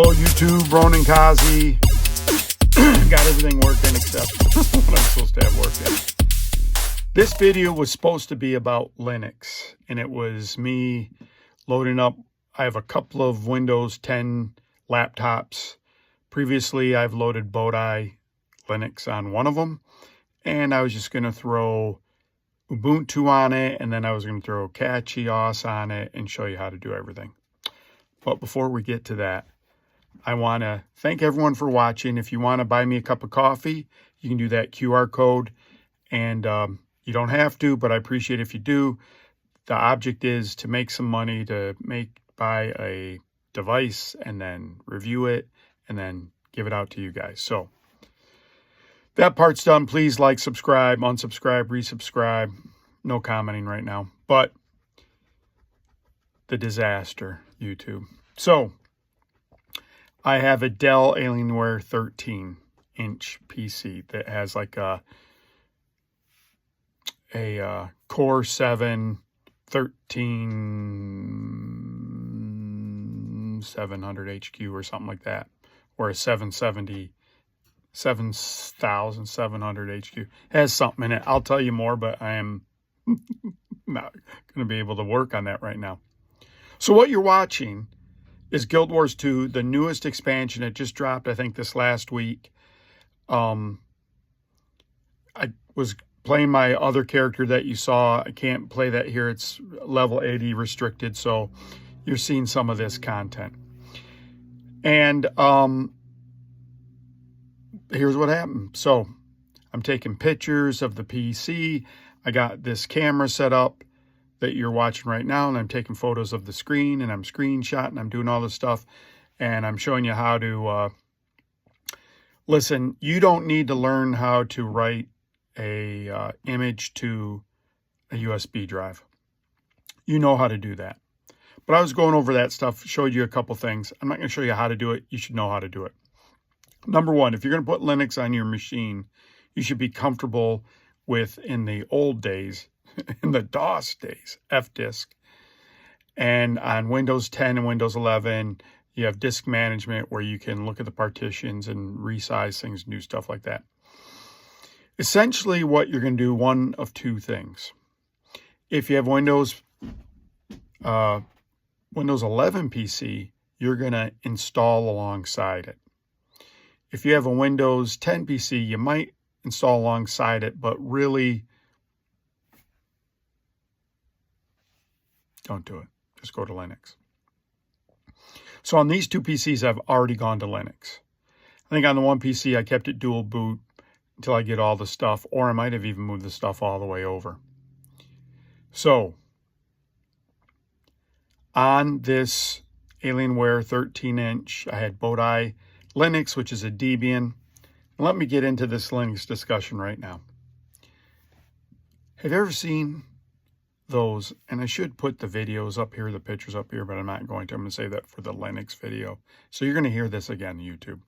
Oh, YouTube, Ronin Kaze. Got everything working except what I'm supposed to have working. This video was supposed to be about Linux, and it was me loading up. I have a couple of Windows 10 laptops. Previously, I've loaded Bodhi Linux on one of them, and I was just going to throw Ubuntu on it, and then I was going to throw CachyOS on it and show you how to do everything. But before we get to that, I want to thank everyone for watching. If you want to buy me a cup of coffee, you can do that QR code. And you don't have to, but I appreciate if you do. The object is to make some money, to buy a device and then review it and then give it out to you guys. So that part's done. Please like, subscribe, unsubscribe, resubscribe. No commenting right now. But the disaster, YouTube. So I have a Dell Alienware 13-inch PC that has like a Core 7 13700 HQ or something like that, or a 7700 HQ. It has something in it. I'll tell you more, but I am not going to be able to work on that right now. So what you're watching is GuildWars2, the newest expansion. It just dropped, I think, this last week. I was playing my other character that you saw. I can't play that here. It's level 80 restricted, so you're seeing some of this content. And here's what happened. So I'm taking pictures of the PC. I got this camera set up that you're watching right now, and I'm taking photos of the screen, and I'm screenshotting, I'm doing all this stuff, and I'm showing you how to listen. You don't need to learn how to write a image to a USB drive. You know how to do that. But I was going over that stuff, showed you a couple things. I'm not going to show you how to do it. You should know how to do it. Number one, if you're going to put Linux on your machine, you should be comfortable with, in the old days, in the DOS days, F-disk. And on Windows 10 and Windows 11, you have disk management where you can look at the partitions and resize things and do stuff like that. Essentially, what you're going to do, one of two things. If you have Windows 11 PC, you're going to install alongside it. If you have a Windows 10 PC, you might install alongside it, but really don't do it. Just go to Linux. So on these two PCs, I've already gone to Linux. I think on the one PC, I kept it dual boot until I get all the stuff, or I might have even moved the stuff all the way over. So on this Alienware 13-inch, I had Bodhi Linux, which is a Debian. Let me get into this Linux discussion right now. Have you ever seen those, and I should put the videos up here, the pictures up here, but I'm not going to. I'm going to save that for the Linux video. So you're going to hear this again, YouTube.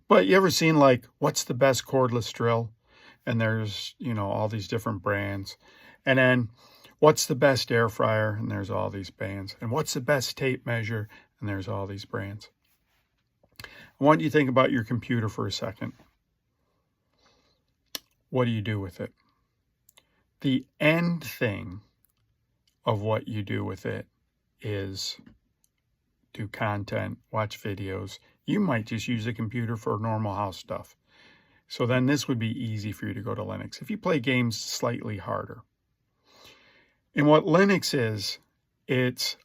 But you ever seen, like, what's the best cordless drill? And there's, you know, all these different brands. And then what's the best air fryer? And there's all these brands. And what's the best tape measure? And there's all these brands. I want you to think about your computer for a second. What do you do with it? The end thing of what you do with it is do content, watch videos. You might just use a computer for normal house stuff. So then this would be easy for you to go to Linux. If you play games, slightly harder. And what Linux is, it's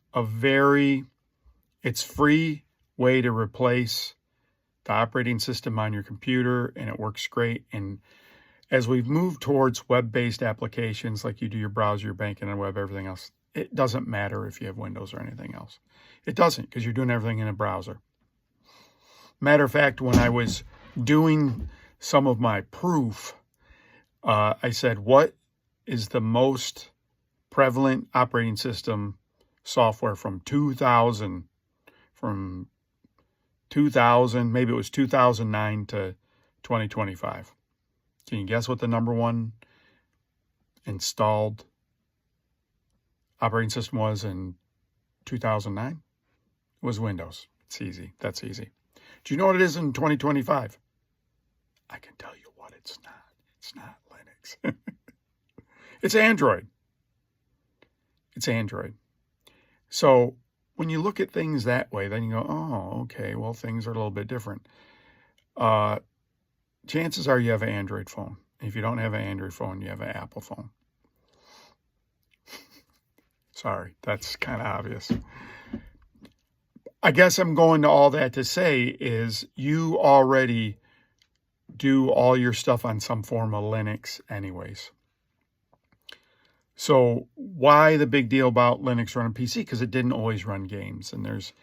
free way to replace the operating system on your computer, and it works great. And as we've moved towards web-based applications, like you do your browser, your banking, and web, everything else, it doesn't matter if you have Windows or anything else. It doesn't, because you're doing everything in a browser. Matter of fact, when I was doing some of my proof, I said, what is the most prevalent operating system software from 2000, maybe it was 2009 to 2025. Can you guess what the number one installed operating system was in 2009? It was Windows. That's easy. That's easy. Do you know what it is in 2025? I can tell you what it's not. It's not Linux. It's Android. It's Android. So when you look at things that way, then you go, oh, okay, well, things are a little bit different. Chances are you have an Android phone. If you don't have an Android phone, you have an Apple phone. Sorry, that's kind of obvious. I guess I'm going to all that to say is you already do all your stuff on some form of Linux anyways. So why the big deal about Linux running PC? Because it didn't always run games, and there's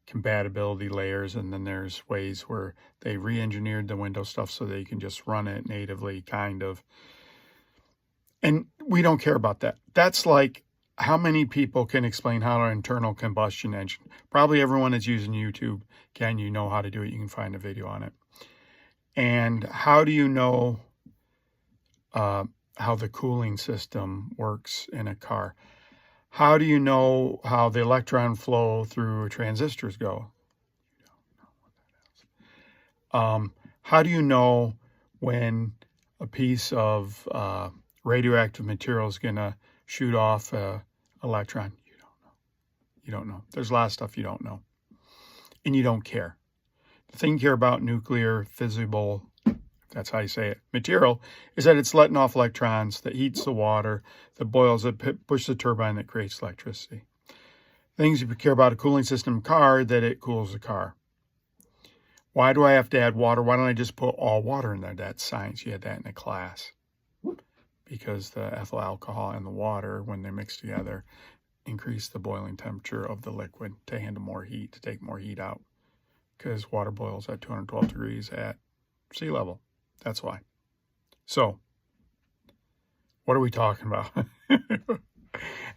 compatibility layers, and then there's ways where they re-engineered the Windows stuff so that you can just run it natively, kind of. And we don't care about that. That's like, how many people can explain how an internal combustion engine? Probably everyone that's using YouTube can. You know how to do it. You can find a video on it. And how do you know how the cooling system works in a car? How do you know how the electron flow through transistors go? You don't know what that is. How do you know when a piece of radioactive material is going to shoot off an electron? You don't know. You don't know. There's a lot of stuff you don't know. And you don't care. The thing you care about nuclear, fissible, that's how you say it, material, is that it's letting off electrons that heats the water, that boils it, pushes the turbine that creates electricity. Things you care about a cooling system car, that it cools the car. Why do I have to add water? Why don't I just put all water in there? That's science. You had that in a class. Because the ethyl alcohol and the water, when they mix together, increase the boiling temperature of the liquid to handle more heat, to take more heat out. Because water boils at 212 degrees at sea level. That's why. So, what are we talking about?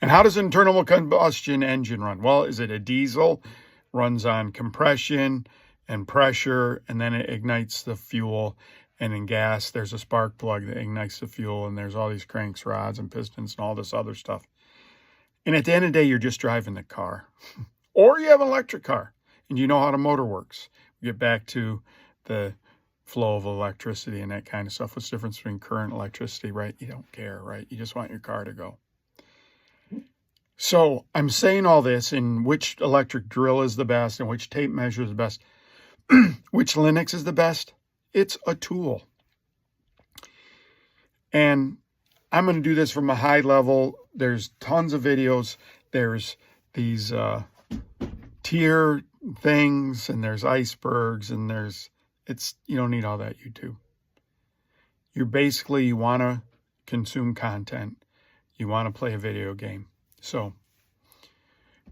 And how does an internal combustion engine run? Well, is it a diesel? Runs on compression and pressure, and then it ignites the fuel. And in gas, there's a spark plug that ignites the fuel, and there's all these cranks, rods, and pistons, and all this other stuff. And at the end of the day, you're just driving the car. Or you have an electric car, and you know how the motor works. We get back to the flow of electricity and that kind of stuff. What's the difference between current electricity, right? You don't care, right? You just want your car to go. So I'm saying all this, and which electric drill is the best, and which tape measure is the best, which Linux is the best. It's a tool. And I'm going to do this from a high level. There's tons of videos. There's these tier things, and there's icebergs, and you don't need all that YouTube. You want to consume content. You want to play a video game. So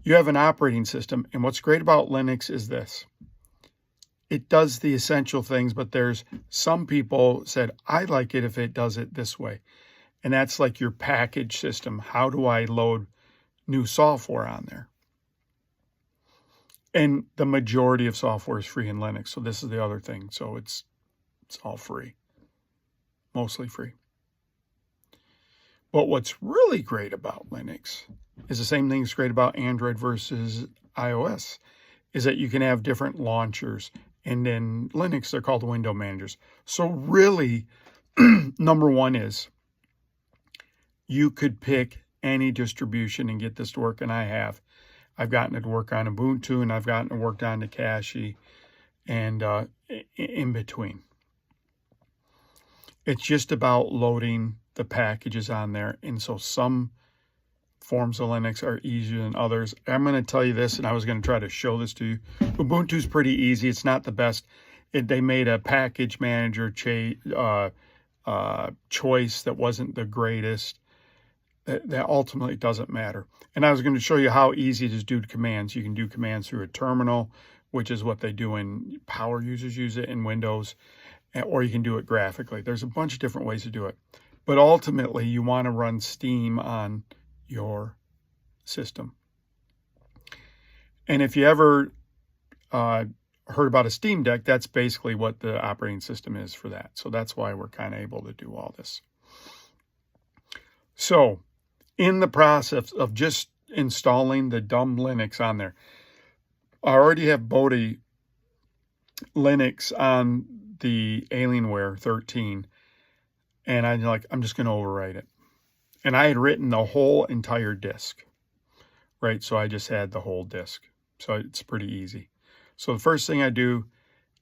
you have an operating system. And what's great about Linux is this. It does the essential things, but there's some people said, I like it if it does it this way. And that's like your package system. How do I load new software on there? And the majority of software is free in Linux. So this is the other thing. So it's all free, mostly free. But what's really great about Linux is the same thing that's great about Android versus iOS, is that you can have different launchers. And in Linux, they're called window managers. So really, number one is you could pick any distribution and get this to work, and I have. I've gotten it to work on Ubuntu, and I've gotten it worked on the Kachi, and in between. It's just about loading the packages on there, and so some forms of Linux are easier than others. I'm going to tell you this, and I was going to try to show this to you. Ubuntu's pretty easy. It's not the best. They made a package manager choice that wasn't the greatest. That ultimately doesn't matter. And I was going to show you how easy it is to do commands. You can do commands through a terminal, which is what they do in power users use it in Windows, or you can do it graphically. There's a bunch of different ways to do it. But ultimately, you want to run Steam on your system. And if you ever heard about a Steam Deck, that's basically what the operating system is for that. So that's why we're kind of able to do all this. So in the process of just installing the dumb Linux on there, I already have Bodhi Linux on the Alienware 13, and I'm just going to overwrite it. And I had written the whole entire disk, right? So I just had the whole disk. So it's pretty easy. So the first thing I do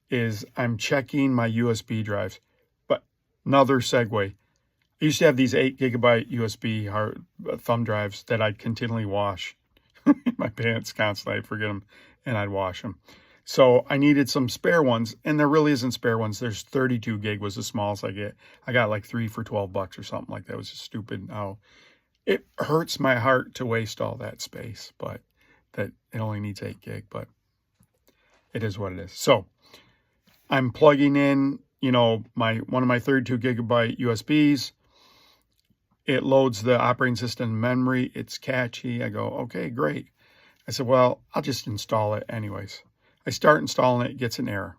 is I'm checking my USB drives. But another segue. I used to have these 8 gigabyte USB thumb drives that I'd continually wash in my pants constantly. I'd forget them and I'd wash them. So I needed some spare ones, and there really isn't spare ones. There's 32 gig was the smallest I get. I got like 3 for $12 or something like that. It was just stupid. Now it hurts my heart to waste all that space, but that it only needs 8 gig, but it is what it is. So I'm plugging in, you know, one of my 32 gigabyte USBs. It loads the operating system memory. It's catchy. I go, okay, great. I said, well, I'll just install it anyways. I start installing it, it gets an error.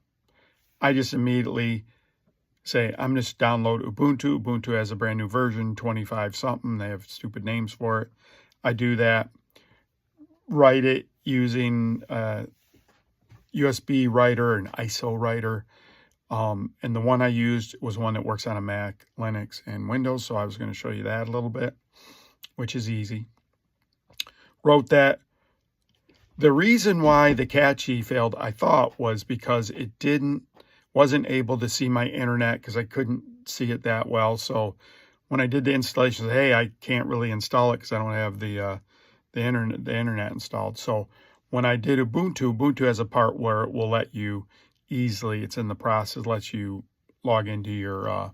I just immediately say, I'm just download Ubuntu. Ubuntu has a brand new version, 25 something. They have stupid names for it. I do that, write it using a USB writer, an ISO writer. And the one I used was one that works on a Mac, Linux, and Windows. So I was going to show you that a little bit, which is easy. Wrote that. The reason why the Catchy failed, I thought, was because it wasn't able to see my internet because I couldn't see it that well. So when I did the installation, I said, hey, I can't really install it because I don't have the internet installed. So when I did Ubuntu has a part where it will let you easily, it's in the process, lets you log into your,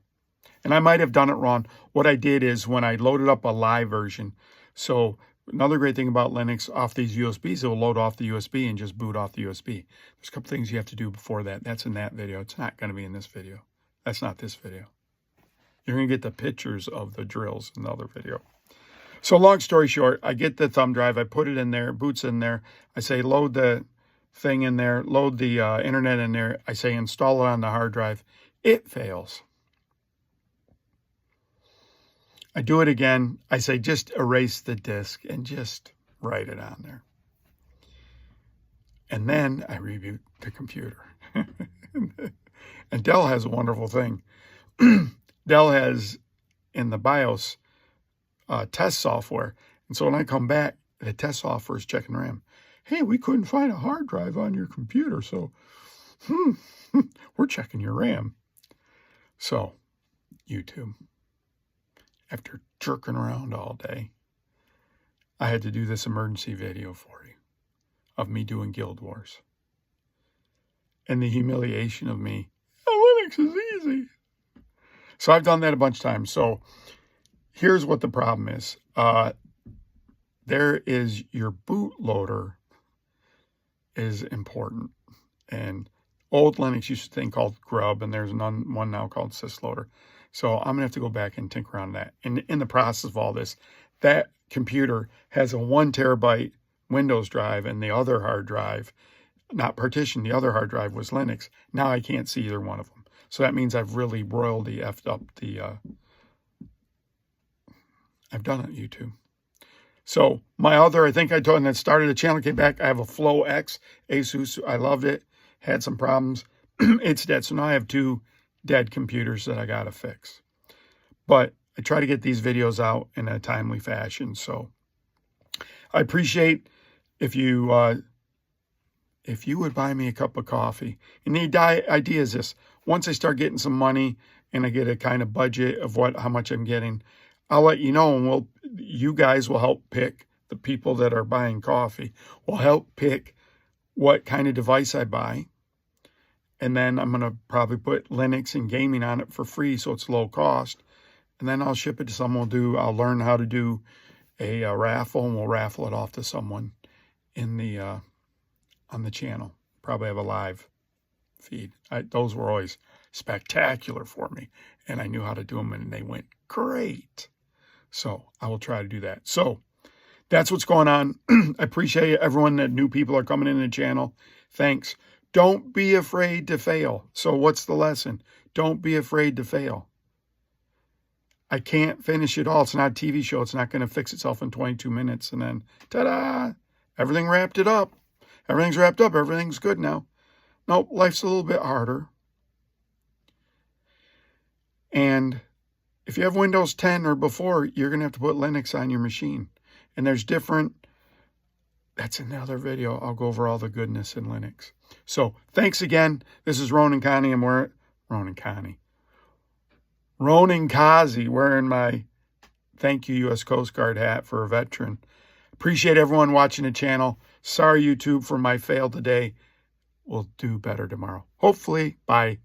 and I might have done it wrong. What I did is when I loaded up a live version, so another great thing about Linux, off these USBs, it will load off the USB and just boot off the USB. There's a couple things you have to do before that. That's in that video. It's not going to be in this video. That's not this video. You're going to get the pictures of the drills in the other video. So long story short, I get the thumb drive. I put it in there, boots in there. I say load the thing in there, load the internet in there. I say install it on the hard drive. It fails. I do it again. I say just erase the disk and just write it on there. And then I reboot the computer. And Dell has a wonderful thing. Dell has in the BIOS test software. And so when I come back, the test software is checking RAM. Hey, we couldn't find a hard drive on your computer, so we're checking your RAM. So, YouTube. After jerking around all day, I had to do this emergency video for you of me doing Guild Wars. And the humiliation of me, Linux is easy. So I've done that a bunch of times. So here's what the problem is. There is your bootloader is important. And old Linux used to think called Grub, and there's one now called Sysloader. So I'm going to have to go back and tinker around that. And in the process of all this, that computer has a 1 terabyte Windows drive, and the other hard drive, not partitioned, the other hard drive was Linux. Now I can't see either one of them. So that means I've really royally effed up the, I've done it, YouTube. So my other, I think I told you that started the channel, came back. I have a Flow X Asus. I loved it. Had some problems. It's dead. So now I have 2 dead computers that I got to fix. But I try to get these videos out in a timely fashion. So I appreciate if you would buy me a cup of coffee. And the idea is this. Once I start getting some money and I get a kind of budget of how much I'm getting, I'll let you know, and you guys will help pick, the people that are buying coffee will help pick what kind of device I buy. And then I'm going to probably put Linux and gaming on it for free, so it's low cost. And then I'll ship it to someone. I'll learn how to do a raffle, and we'll raffle it off to someone in the on the channel. Probably have a live feed. Those were always spectacular for me, and I knew how to do them, and they went great. So I will try to do that. So that's what's going on. I appreciate everyone that new people are coming in the channel. Thanks. Don't be afraid to fail. So what's the lesson? Don't be afraid to fail. I can't finish it all. It's not a TV show. It's not going to fix itself in 22 minutes. And then, ta-da, everything wrapped it up. Everything's wrapped up. Everything's good now. Nope, life's a little bit harder. And if you have Windows 10 or before, you're going to have to put Linux on your machine. And there's different, that's another video. I'll go over all the goodness in Linux. So thanks again. This is Ronin Kaze. I'm wearing, Ronin Kaze, wearing my thank you U.S. Coast Guard hat for a veteran. Appreciate everyone watching the channel. Sorry, YouTube, for my fail today. We'll do better tomorrow. Hopefully. Bye.